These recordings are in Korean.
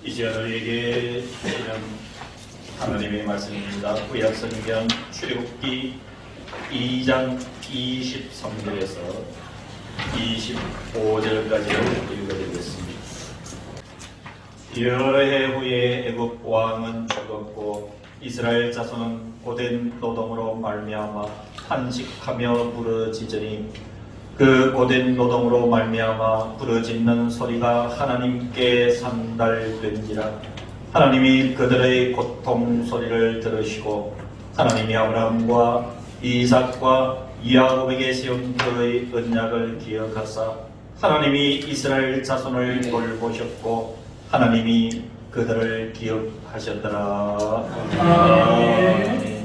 이제 너희에게 주시는 하나님의 말씀입니다. 구약성경 출애굽기 2장 23절에서 25절까지를 읽어드리겠습니다. 여러 해 후에 애굽 왕은 죽었고 이스라엘 자손은 고된 노동으로 말미암아 한식하며 부르짖으니 그 고된 노동으로 말미암아 부르짖는 소리가 하나님께 상달된지라. 하나님이 그들의 고통 소리를 들으시고 하나님이 아브라함과 이삭과 야곱에게 세운 그의 언약을 기억하사 하나님이 이스라엘 자손을 돌보셨고 하나님이 그들을 기억하셨더라. 아멘.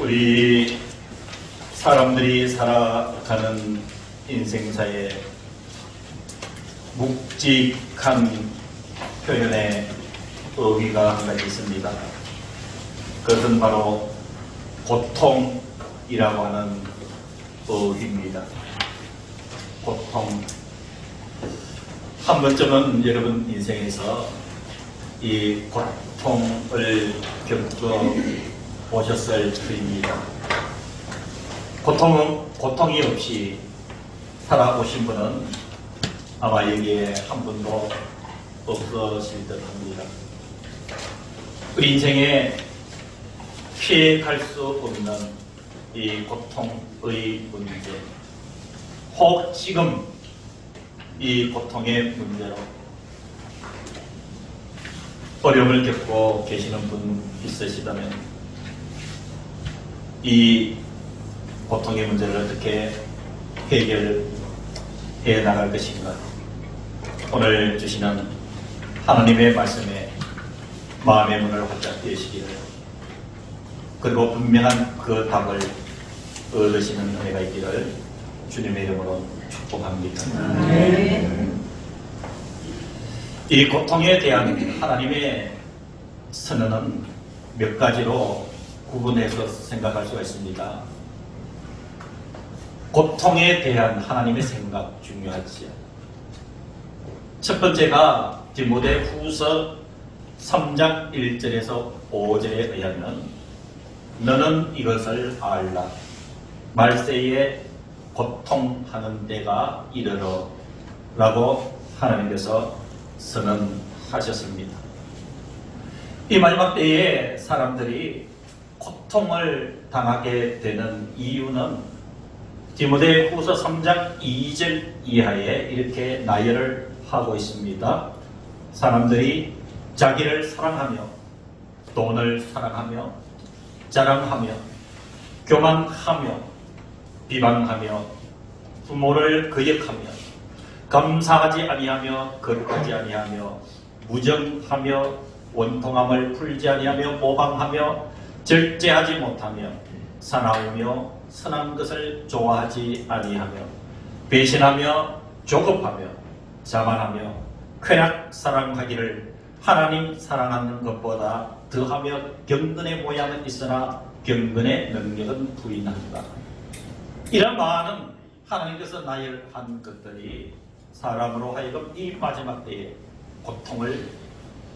우리 사람들이 살아가는 인생사에 묵직한 표현의 의미가 한 가지 있습니다. 그것은 바로 고통이라고 하는 의미입니다. 고통. 한 번쯤은 여러분 인생에서 이 고통을 겪어 보셨을 터입니다. 고통이 없이 살아오신 분은 아마 여기에 한 분도 없으실 듯 합니다. 우리 인생에 피해갈 수 없는 이 고통의 문제, 혹 지금 이 고통의 문제로 어려움을 겪고 계시는 분 있으시다면 이 고통의 문제를 어떻게 해결해 나갈 것인가, 오늘 주시는 하나님의 말씀에 마음의 문을 활짝 여시기를, 그리고 분명한 그 답을 얻으시는 은혜가 있기를 주님의 이름으로 축복합니다. 이 고통에 대한 하나님의 선언은 몇 가지로 구분해서 생각할 수가 있습니다. 고통에 대한 하나님의 생각 중요하지요. 첫 번째가 디모데후서 3장 1절에서 5절에 의하면 너는 이것을 알라. 말세에 고통하는 때가 이르러 라고 하나님께서 선언하셨습니다. 이 마지막 때에 사람들이 고통을 당하게 되는 이유는 디모데후서 3장 2절 이하에 이렇게 나열을 하고 있습니다. 사람들이 자기를 사랑하며 돈을 사랑하며 자랑하며 교만하며 비방하며 부모를 거역하며 감사하지 아니하며 거룩하지 아니하며 무정하며 원통함을 풀지 아니하며 모방하며 절제하지 못하며 사나우며 선한 것을 좋아하지 아니하며 배신하며 조급하며 자만하며 쾌락 사랑하기를 하나님 사랑하는 것보다 더하며 경건의 모양은 있으나 경건의 능력은 부인한다. 이런 많은 하나님께서 나열한 것들이 사람으로 하여금 이 마지막 때에 고통을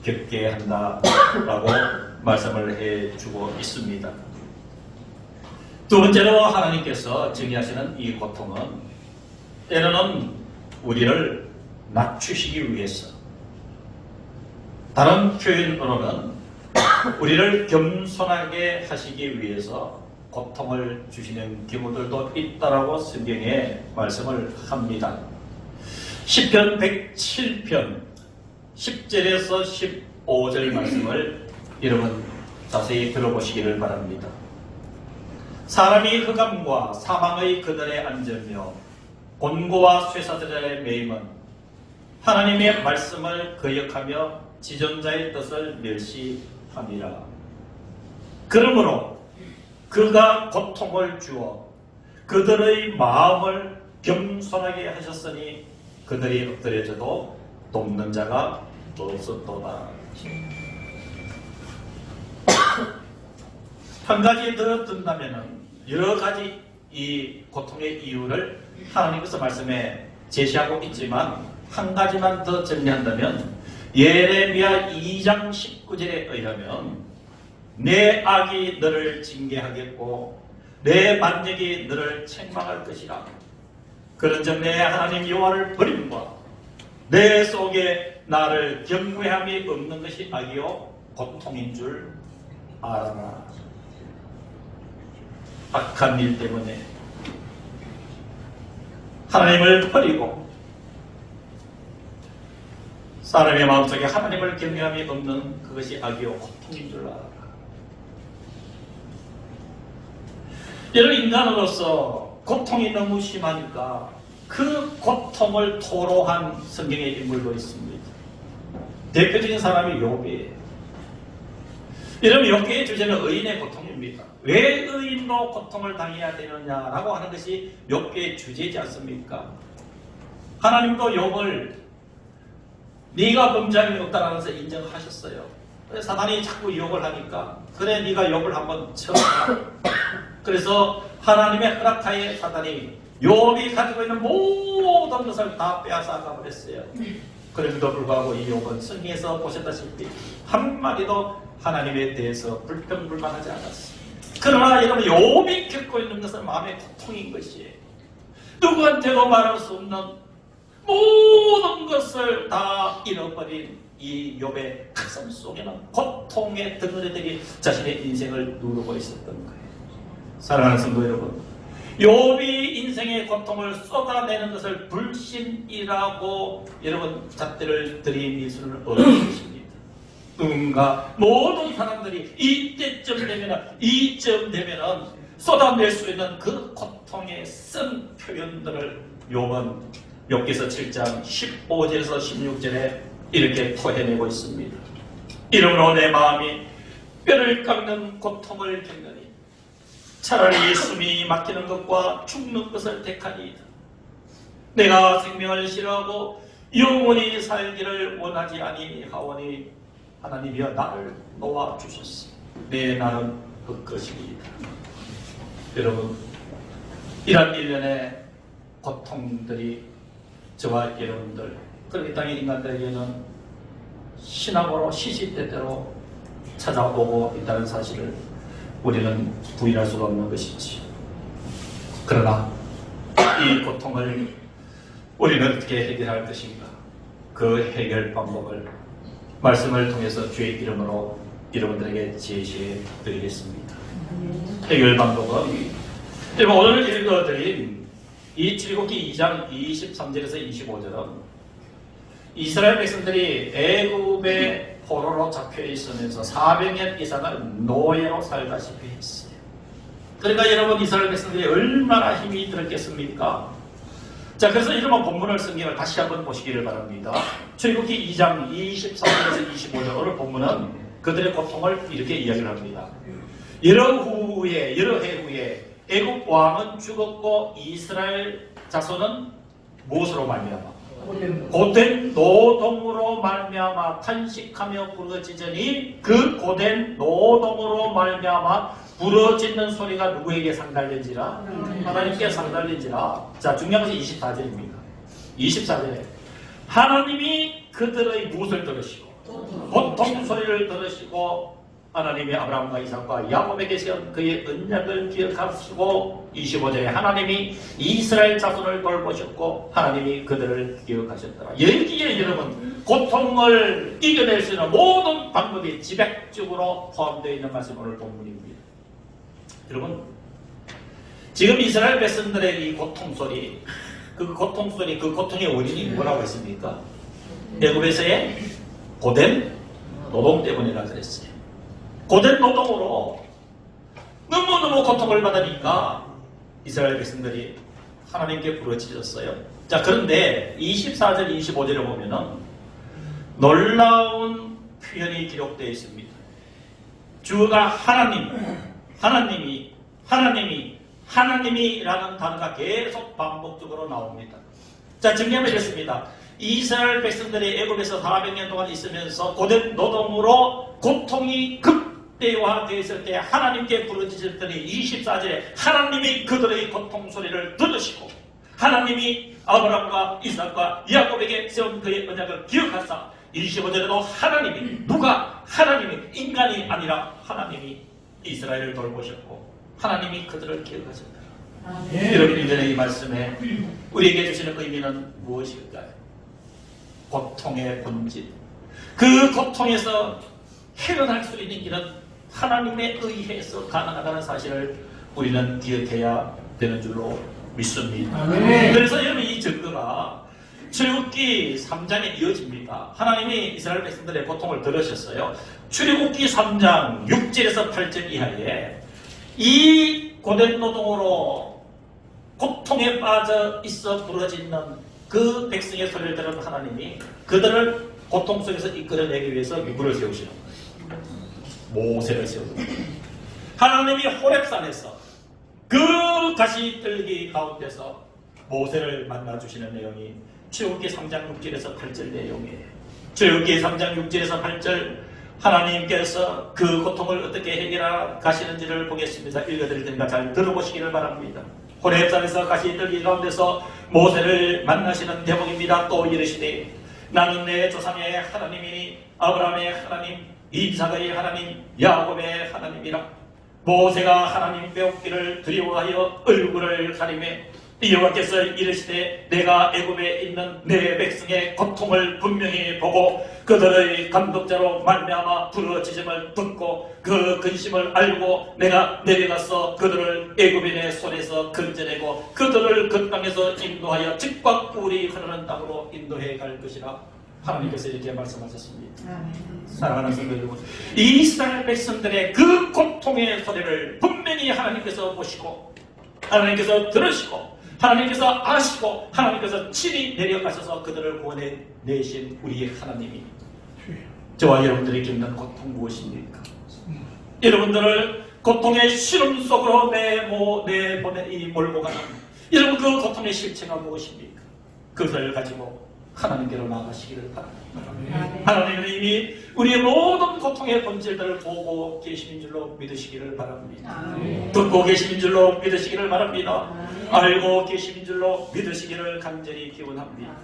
겪게 한다라고 말씀을 해주고 있습니다. 두 번째로 하나님께서 정의하시는 이 고통은 때로는 우리를 낮추시기 위해서, 다른 표현으로는 우리를 겸손하게 하시기 위해서 고통을 주시는 경우들도 있다라고 성경에 말씀을 합니다. 시편 107편 10절에서 15절 말씀을 여러분 자세히 들어보시기를 바랍니다. 사람이 흑암과 사망의 그늘에 앉으며 곤고와 쇠사들의 매임은 하나님의 말씀을 거역하며 지존자의 뜻을 멸시함이라. 그러므로 그가 고통을 주어 그들의 마음을 겸손하게 하셨으니 그들이 엎드려져도 돕는 자가 없었도다. 한 가지 더 든다면 여러 가지 이 고통의 이유를 하나님께서 말씀에 제시하고 있지만 한 가지만 더 정리한다면 예레미야 2장 19절에 의하면 내 악이 너를 징계하겠고 내 만족이 너를 책망할 것이라. 그런즉 내 하나님 여호와를 버림과 내 속에 나를 경외함이 없는 것이 악이요 고통인 줄 알아라. 악한 일 때문에 하나님을 버리고 사람의 마음속에 하나님을 경외함이 없는 그것이 악이요 고통인 줄 알아라. 여러 인간으로서 고통이 너무 심하니까 그 고통을 토로한 성경의 인물도 있습니다. 대표적인 사람이 욥이에요. 여러분 욥기의 주제는 의인의 고통입니다. 왜 의인도 고통을 당해야 되느냐라고 하는 것이 욥기의 주제이지 않습니까? 하나님도 욥을 네가 범죄함이 없다라는 것을 인정하셨어요. 사단이 자꾸 유혹을 하니까 그래 네가 욥을 한번 쳐봐. 그래서 하나님의 허락하에 사단이 욥이 가지고 있는 모든 것을 다 빼앗아가 버렸어요. 그럼에도 불구하고 이 욥은 성경에서 보셨다시피 한마디도 하나님에 대해서 불평불만하지 않았어요. 그러나 여러분 욥이 겪고 있는 것은 마음의 고통인 것이에요. 누구한테도 말할 수 없는 모든 것을 다 잃어버린 이 욥의 가슴 속에는 고통의 덩어리들이 자신의 인생을 누르고 있었던 거예요. 사랑하는 성도 여러분, 욥이 인생의 고통을 쏟아내는 것을 불신이라고 여러분 잣대를 들이밀 수는 없는 것입니다. 누군가 모든 사람들이 이때쯤 되면은 쏟아낼 수 있는 그 고통의 쓴 표현들을 욥은 욥기서 7장 15절에서 16절에 이렇게 토해내고 있습니다. 이러므로 내 마음이 뼈를 깎는 고통을 겪느니 차라리 숨이 막히는 것과 죽는 것을 택하니이다. 내가 생명을 싫어하고 영원히 살기를 원하지 아니하오니 하나님이여 나를 놓아주셨소. 내 날은 헛것이니이다. 여러분, 이런 일련의 고통들이 저와 여러분들, 그리고 이 땅의 인간들에게는 신학으로 시시때때로 찾아오고 있다는 사실을 우리는 부인할 수가 없는 것이지. 그러나 이 고통을 우리는 어떻게 해결할 것인가? 그 해결 방법을 말씀을 통해서 주의 이름으로 여러분들에게 제시해 드리겠습니다. 해결 방법은 여러분 오늘 읽어드린 이 출애굽기 2장 23절에서 25절은 이스라엘 백성들이 애굽의 포로로 잡혀 있으면서 400년 이상을 노예로 살다시피 했어요. 그러니까 여러분 이스라엘 백성들이 얼마나 힘이 들었겠습니까? 자, 그래서 이런 본문을 성경을 다시 한번 보시기를 바랍니다. 출애굽기 2장 23절에서 25절 오늘 본문은 그들의 고통을 이렇게 이야기를 합니다. 여러 해 후에 애굽 왕은 죽었고 이스라엘 자손은 무엇으로 말미암아? 고된 노동으로 말미암아 탄식하며 부르짖으니 그 고된 노동으로 말미암아 부르짖는 소리가 누구에게 상달된지라? 하나님께 상달된지라. 자, 중요한 것이 24절입니다. 24절에 하나님이 그들의 무엇을 들으시고 고통 소리를 들으시고 하나님이 아브라함과 이삭과 야곱에게 세운 그의 언약을 기억하시고 25절에 하나님이 이스라엘 자손을 돌보셨고 하나님이 그들을 기억하셨더라. 여기에 여러분 고통을 이겨낼 수 있는 모든 방법이 지백적으로 포함되어 있는 말씀 오늘 본문입니다. 여러분 지금 이스라엘 백성들의 이 고통소리 그 고통의 원인이 뭐라고 했습니까? 애굽에서의 고된 노동 때문이라 그랬어요. 고된 노동으로 너무너무 고통을 받으니까 이스라엘 백성들이 하나님께 부르짖었어요. 자, 그런데 24절 25절에 보면은 놀라운 표현이 기록되어 있습니다. 주가 하나님이라는 단어가 계속 반복적으로 나옵니다. 자, 정리하면 이렇습니다. 이스라엘 백성들이 애굽에서 400년 동안 있으면서 고된 노동으로 고통이 극대화되어 있을 때 하나님께 부르짖었더니 24절에 하나님이 그들의 고통 소리를 들으시고 하나님이 아브라함과 이삭과 야곱에게 세운 그의 언약을 기억하사 25절에도 하나님이 인간이 아니라 하나님이 이스라엘을 돌보셨고 하나님이 그들을 기억하셨다. 여러분 이전의 이 말씀에 우리에게 주시는 의미는 무엇일까요? 고통의 본질, 그 고통에서 해결할 수 있는 길은 하나님에 의해서 가능하다는 사실을 우리는 기억해야 되는 줄로 믿습니다. 그래서 여러분 이 증거가 출애굽기 3장에 이어집니다. 하나님이 이스라엘 백성들의 고통을 들으셨어요. 출애굽기 3장 6절에서 8절 이하에 이 고된 노동으로 고통에 빠져 있어 부러지는 그 백성의 소리를 들은 하나님이 그들을 고통 속에서 이끌어내기 위해서 누구를 세우시는 거예요? 모세를 세웁니다. 하나님이 호렙산에서 그 가시떨기 가운데서 모세를 만나주시는 내용이 출애굽기 3장 6절에서 8절 내용이에요. 출애굽기 3장 6절에서 8절 하나님께서 그 고통을 어떻게 해결하 가시는지를 보겠습니다. 읽어드릴 테니까 잘 들어보시기를 바랍니다. 호렙산에서 가시떨기 가운데서 모세를 만나시는 대목입니다. 또 이르시되 나는 내 조상의 하나님이니 아브라함의 하나님, 이삭의 하나님, 야곱의 하나님이라. 모세가 하나님 배우기를 두려워하여 얼굴을 가리매 여호와께서 이르시되 내가 애굽에 있는 내 백성의 고통을 분명히 보고 그들의 감독자로 말미암아 부르짖음을 듣고 그 근심을 알고 내가 내려가서 그들을 애굽인의 손에서 건져내고 그들을 그 땅에서 인도하여 즙과 꿀이 흐르는 땅으로 인도해 갈 것이라. 하나님께서 이렇게 말씀하셨습니다. 사랑하는 성도 여러분, 이스라엘 백성들의 그 고통의 소리를 분명히 하나님께서 보시고 하나님께서 들으시고 하나님께서 아시고 하나님께서 친히 내려가셔서 그들을 구원해 내신 우리의 하나님이 저와 여러분들이 겪는 고통 무엇입니까? 여러분들을 고통의 시름 속으로 몰고 가는 여러분 그 고통의 실체가 무엇입니까? 그것을 가지고 하나님께로 나아가시기를 바랍니다. 하나님은 이미 우리의 모든 고통의 본질들을 보고 계시는 줄로 믿으시기를 바랍니다. 듣고 계시는 줄로 믿으시기를 바랍니다. 알고 계시는 줄로 믿으시기를 간절히 기원합니다.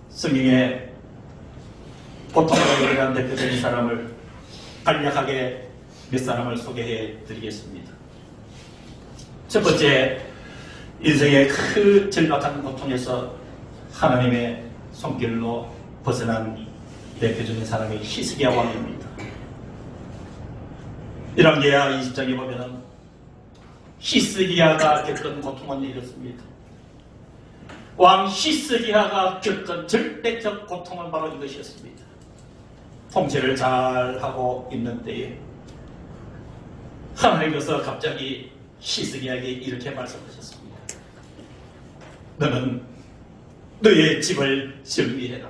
성경에 고통으로 대한 대표적인 사람을 간략하게 몇 사람을 소개해 드리겠습니다. 첫 번째, 인생의 그 절박한 고통에서 하나님의 손길로 벗어난 대표적인 사람이 히스기야 왕입니다. 열왕기하 20장에 보면은 히스기야가 겪은 고통은 이렇습니다. 왕 히스기야가 겪은 절대적 고통은 바로 이것이었습니다. 통치를 잘하고 있는 때에 하나님께서 갑자기 히스기야에게 이렇게 말씀하셨습니다. 너는 너의 집을 정리해라.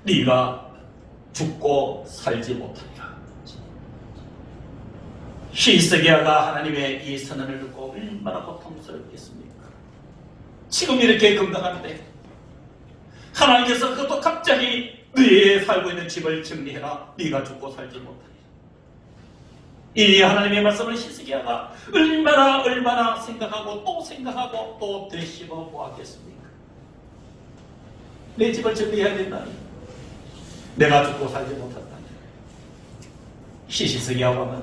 네가 죽고 살지 못하리라. 히스기야가 하나님의 이 선언을 듣고 얼마나 고통스럽겠습니까? 지금 이렇게 건강한데 하나님께서 그것도 갑자기 너의 살고 있는 집을 정리해라. 네가 죽고 살지 못하리라. 이 하나님의 말씀을 히스기야가 얼마나 생각하고 또 되씹어 보았겠습니까? 내 집을 정리해야 된다니, 내가 죽고 살지 못한다니. 히스기야 왕은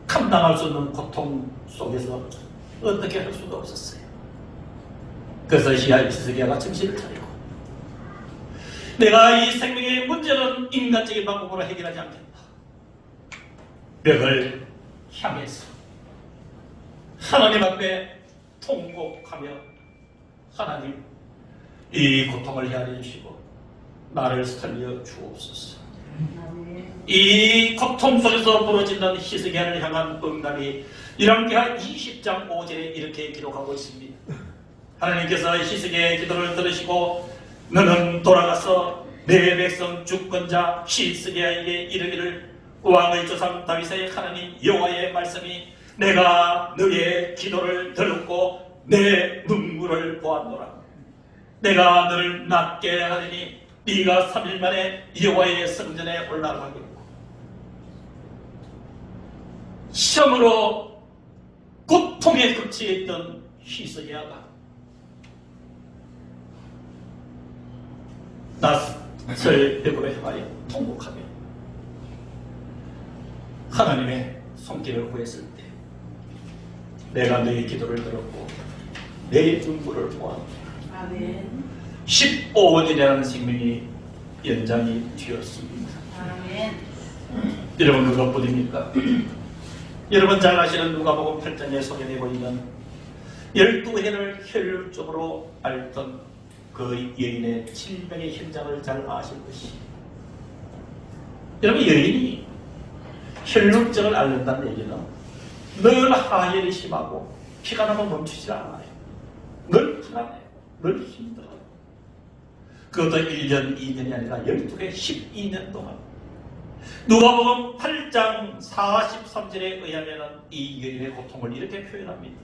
감당할 수 없는 고통 속에서 어떻게 할 수가 없었어요. 그래서 히스기야가 정신을 차리고 내가 이 생명의 문제는 인간적인 방법으로 해결하지 않겠다. 벽을 향해서 하나님 앞에 통곡하며 하나님, 이 고통을 헤아려 주시고 나를 살려 주옵소서. 이 고통 속에서 부러지는 히스기야를 향한 응답이 열왕기하 20장 5절에 이렇게 기록하고 있습니다. 하나님께서 히스기야의 기도를 들으시고 너는 돌아가서 내 백성 주권자 히스기야에게 이르기를 왕의 조상 다윗의 하나님 여호와의 말씀이 내가 너의 기도를 들었고 내 눈물을 보았노라. 내가 너를 낫게 하리니 네가 3일 만에 여호와의 성전에 올라가겠고. 시험으로 고통에 극치에 있던 히스기야가 낯을 벽으로 향하여 통곡하며 하나님의 손길을 구했을 때 내가 너의 기도를 들었고 내 눈물을 보았다. 15년이라는 생명이 연장이 되었습니다. 여러분 그것뿐입니까? 여러분 잘 아시는 누가복음 8장에 소개되고 있는 12해를 혈육적으로 앓던 그 여인의 질병의 현장을 잘 아실 것이에요. 여러분 여인이 혈육증을 앓는다는 얘기는 늘 하혈이 심하고 피가 나면 멈추지 않아요. 늘 불안해요. 늘 힘들어요. 그것도 1년, 2년이 아니라 12해 12년 동안. 누가복음 8장 43절에 의하면 이 여인의 고통을 이렇게 표현합니다.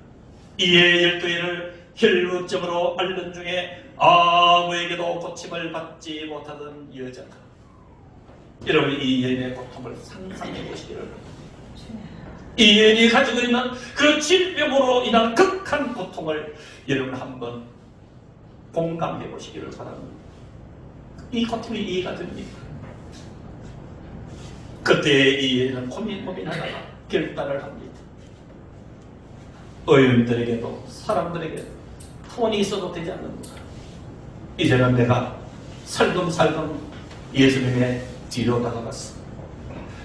이에 12해를 혈루증으로 앓는 중에 아무에게도 고침을 받지 못하던 여자가. 여러분, 이 여인의 고통을 상상해 보시기를. 이 여인이 가지고 있는 그 질병으로 인한 극한 고통을 여러분 한번 공감해 보시기를 바랍니다. 이 고통이 이해가 됩니다. 그때 이 여인은 고민하다가 결단을 합니다. 의원들에게도 사람들에게도 돈이 있어도 되지 않는다. 이제는 내가 살금살금 예수님의 뒤로 다가갔어.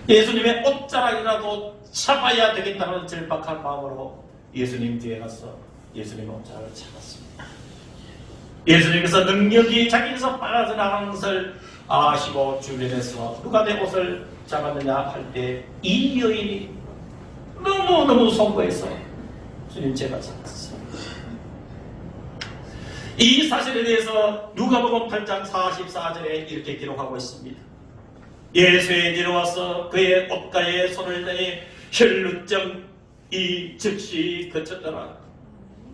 예수님의 옷자락이라도 참아야 되겠다는 절박한 마음으로 예수님 뒤에 가서 예수님의 옷자락을 참았습니다. 예수님께서 능력이 자기에서 빠져나가는 것을 아시고 주변에서 누가 내 옷을 잡았느냐 할 때 이 여인이 너무너무 송구해서 주님 제가 잡았어요. 이 사실에 대해서 누가복음 8장 44절에 이렇게 기록하고 있습니다. 예수의 뒤로 와서 그의 옷가에 손을 대니 혈루증이 즉시 그쳤더라.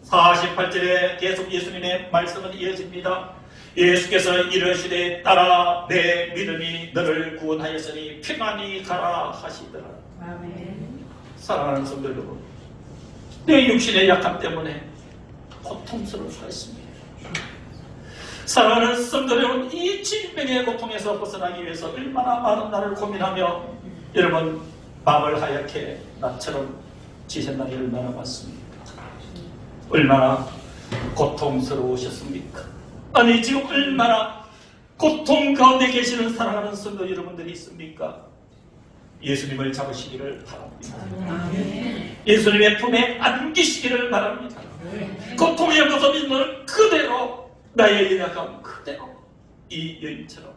48절에 계속 예수님의 말씀은 이어집니다. 예수께서 이르시되 딸아 내 믿음이 너를 구원하였으니 평안히 가라 하시더라. 아멘. 사랑하는 성도 여러분, 내 육신의 약함 때문에 고통스러울 수가 있습니다. 사랑하는 성도 여러분, 이 질병의 고통에서 벗어나기 위해서 얼마나 많은 날을 고민하며 여러분 밤을 하얗게 나처럼 지신 날이 얼마나 많습니까? 얼마나 고통스러우셨습니까? 아니 지금 얼마나 고통 가운데 계시는 사랑하는 성도 여러분들이 있습니까? 예수님을 잡으시기를 바랍니다. 예수님의 품에 안기시기를 바랍니다. 고통의 모습 있는 그대로 나의 연약함 그대로 이 여인처럼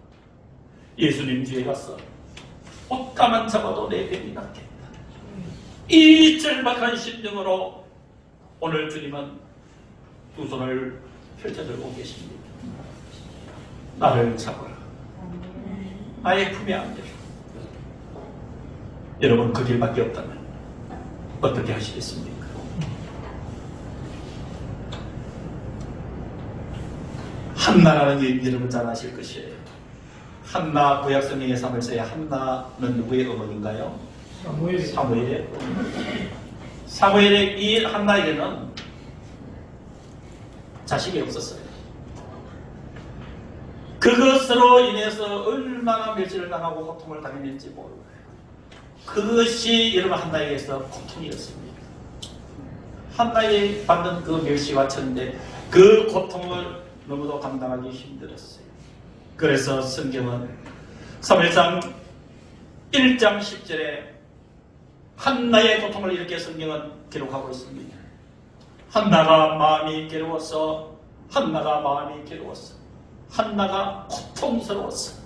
예수님 뒤에 가서 옷가만 잡아도 내 병이 낫겠다. 이 절박한 심정으로 오늘 주님은 두 손을 펼쳐들고 계십니다. 나를 잡아라. 나의 품에 안겨라. 여러분 그 길밖에 없다면 어떻게 하시겠습니까? 한나라는 일 여러분 잘 아실 것이에요. 한나 구약성경의 사무엘서에 한나는 누구의 어머니인가요? 사무엘의 어머니. 사무엘의 이 한나에게는 자식이 없었어요. 그것으로 인해서 얼마나 멸시를 당하고 고통을 당했는지 모르고 그것이 여러분 한나에게서 고통이었습니다. 한나에 받는 그 멸시와 천대 그 고통을 너무도 감당하기 힘들었어요. 그래서 성경은 사무엘상 1장 10절에 한나의 고통을 이렇게 성경은 기록하고 있습니다. 한나가 마음이 괴로웠어. 한나가 마음이 괴로웠어. 한나가 고통스러웠어.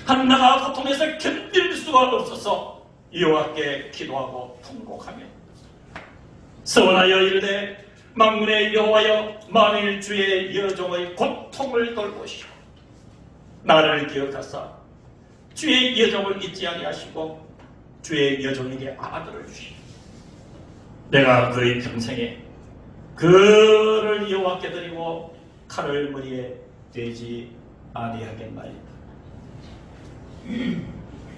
한나가 고통에서 견딜 수가 없어서 여호와께 기도하고 통곡하며 서원하여 이르되 만군의 여호와여 만일 주의 여종의 고통을 돌보시오. 나를 기억하사 주의 여종을 잊지 아니하시고 주의 여종에게 아들을 주시오. 내가 그의 평생에 그를 여호와께 드리고 칼을 머리에 대지 아니하겠나이다.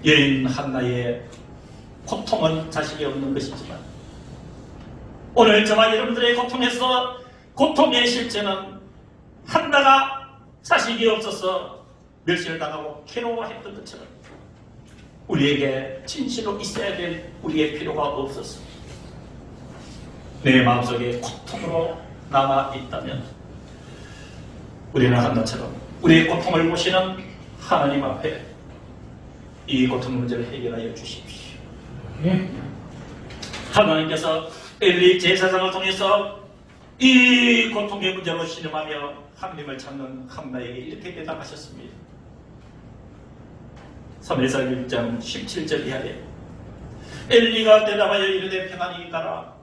여인 한나의 고통은 자식이 없는 것이지만 오늘 저와 여러분들의 고통에서 고통의 실체는 한나가 자식이 없어서 멸시를 당하고 괴로워했던 것처럼 우리에게 진실로 있어야 될 우리의 필요가 없어서 내 마음속에 고통으로 남아있다면 우리는 한나처럼 우리의 고통을 보시는 하나님 앞에 이 고통 문제를 해결하여 주십시오. 하나님께서 엘리 제사장을 통해서 이 고통의 문제로 신음하며 하나님을 찾는 한나에게 이렇게 대답하셨습니다. 사무엘상 1장 17절 이하에 엘리가 대답하여 이르되 평안히 가라.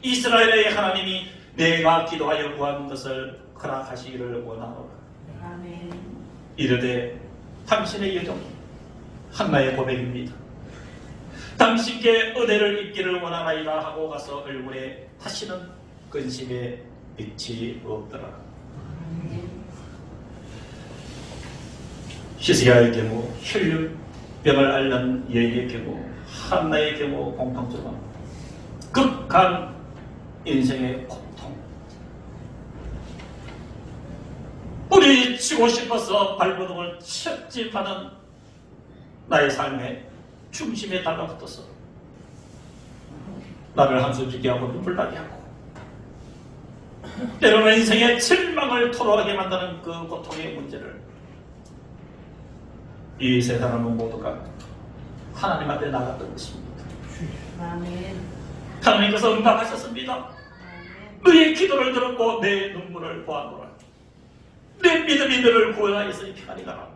이스라엘의 하나님이 내가 기도하여 구한 것을 허락하시기를 원하노라. 이르되 당신의 여정 한나의 고백입니다. 당신께 은혜를 입기를 원하나이다 하고 가서 얼굴에 다시는 근심의 빛이 없더라. 히스기야의 경우 혈류병을 앓는 여인의 경우 한나의 경우 공통점은 극한 인생의 고통, 뿌리치고 싶어서 발버둥을 쳤지만은 나의 삶의 중심에 달라붙어서 나를 한숨 쉬게 하고 눈물 나게 하고 때로는 인생의 절망을 토로하게 만드는 그 고통의 문제를 이 세상은 모두가 하나님 앞에 나갔던 것입니다. 하나님께서 응답하셨습니다. 너의 기도를 들었고 내 눈물을 보았노라. 내 믿음이 너를 구원하였으니 평안히 가라.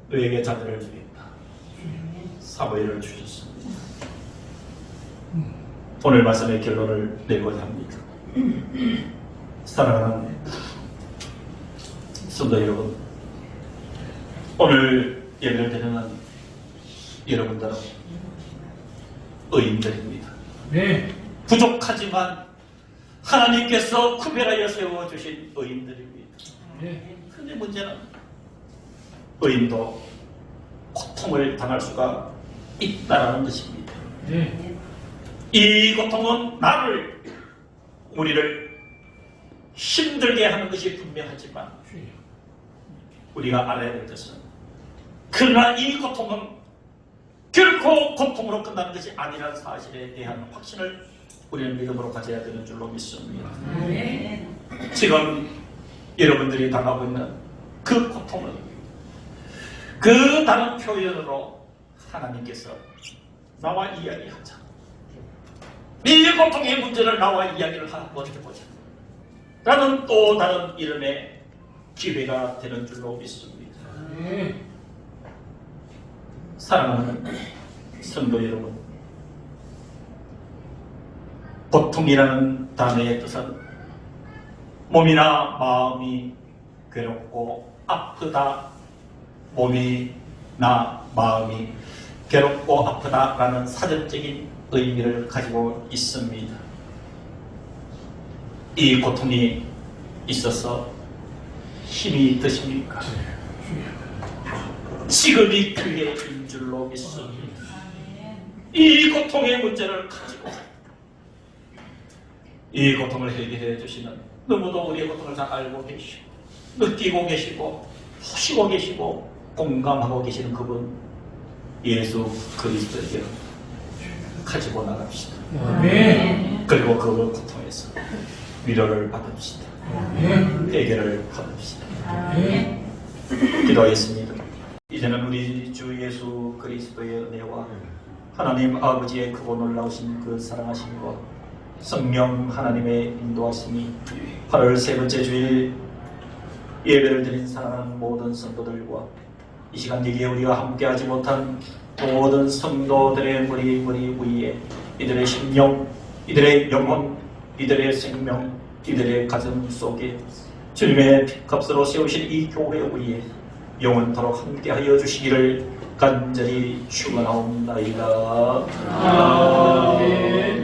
너에게 자녀를 주겠다. 사무엘을 주셨습니다. 오늘 말씀의 결론을 내고자 합니다. 사랑하는 성도 여러분, 오늘 예배를 드리는 여러분들은 의인들입니다. 네. 부족하지만 하나님께서 구별하여 세워주신 의인들입니다. 네. 근데 문제는 의인도 고통을 당할 수가 있다는 것입니다. 네. 이 고통은 우리를 힘들게 하는 것이 분명하지만 우리가 알아야 될 것은 그러나 이 고통은 결코 고통으로 끝나는 것이 아니라는 사실에 대한 확신을 우리는 믿음으로 가져야 되는 줄로 믿습니다. 지금 여러분들이 당하고 있는 그 고통은 그 다른 표현으로 하나님께서 나와 이야기하자. 이 고통의 문제를 나와 이야기를 한번 해보자. 라는 또 다른 이름의 기회가 되는 줄로 믿습니다. 사랑하는 성도 여러분, 고통이라는 단어의 뜻은 몸이나 마음이 괴롭고 아프다, 몸이나 마음이 괴롭고 아프다라는 사전적인 의미를 가지고 있습니다. 이 고통이 있어서 힘이 드십니까? 지금이 기회인 줄로 믿습니다. 이 고통의 문제를 가지고 이 고통을 해결해 주시는, 너무도 우리의 고통을 잘 알고 계시고 느끼고 계시고 보시고 계시고 공감하고 계시는 그분 예수 그리스도에게 가지고 나갑시다. 그리고 그 고통에서 위로를 받읍시다. 해결을 받읍시다. 기도하겠습니다. 이제는 우리 주 예수 그리스도의 은혜와 하나님 아버지의 크고 놀라우신 그 사랑하심과 성령 하나님의 인도하심이 8월 세 번째 주일 예배를 드린 사랑하는 모든 성도들과 이 시간 여기에 우리가 함께하지 못한 모든 성도들의 머리 위에 이들의 심령, 이들의 영혼, 이들의 생명, 이들의 가슴 속에 주님의 핏값으로 세우신 이 교회 위에 영원토록 함께하여 주시기를 간절히 축원하옵나이다. 아멘.